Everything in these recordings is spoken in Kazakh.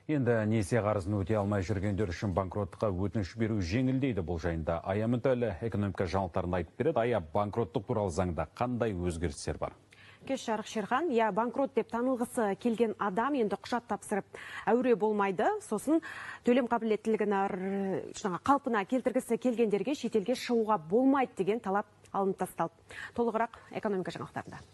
Енді несие қарызын өтей алмай жүргендер үшін банкроттыққа өтініш беру жеңілдейді. Бұл жайында Ая Мүтәлі экономика жаңалықтарын айтып береді. Ая, банкроттық туралы заңда қандай өзгерістер бар? Кеш жарық Шерхан, банкрот деп танылғысы келген адам енді құжат тапсырып әуре болмайды. Сосын төлем қабілеттілігін қалпына келтіргісі келгендерге шетелге шығуға болмайды деген талап алынып тасталды. Толығырақ экономика жаңалықтарында.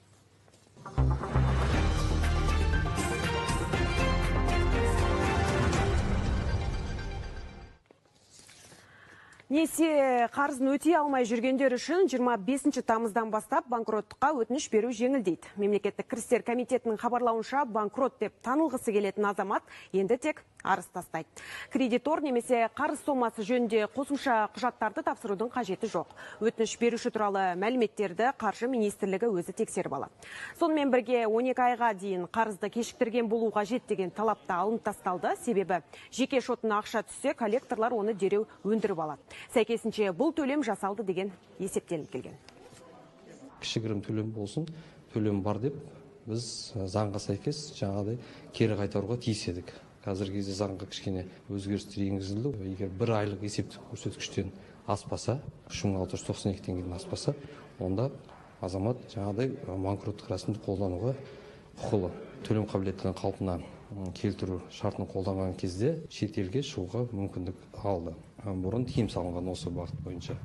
Несие қарызын өтей алмай жүргендер үшін 25 тамыздан бастап банкроттыққа өтініш беру жеңілдейді. Мемлекеттік кірістер комитетінің хабарлауынша банкрот деп танылғысы келетін азамат енді тек арыз тастайды. Кредитор немесе қарыз сомасы жөнінде қосымша құжаттарды тапсырудың қажеті жоқ. Өтініш беруші туралы мәліметтерді Қаржы министрлігі өзі тексеріп алады. Сонымен бірге 12 айға дейін қарызды кешіктірген болу қажет деген талапта алынып тасталды. Себебі жеке шотына ақша түссе, коллекторлар оны дереу өндіріп алады. Сәйкесінше бұл төлем жасалды деген есептелініп келген. Кішігірім төлем болсын, төлем бар деп біз заңға сәйкес жаңағыдай кері қайтаруға тиіс едік. Қазіргі кезде заңға кішкене өзгерістер енгізілді. Егер бір айлық есептік көрсеткіштен аспаса, 3692 теңгеден аспаса, онда азамат жаңағыдай банкроттық рәсімді қолдануға құқылы. Төлем қабілеттілігін қалпына келтіру шартын қолданған кезде шетелге шығуға мүмкіндік алды. Бұрын тыйым салынған осы бағыт бойынша.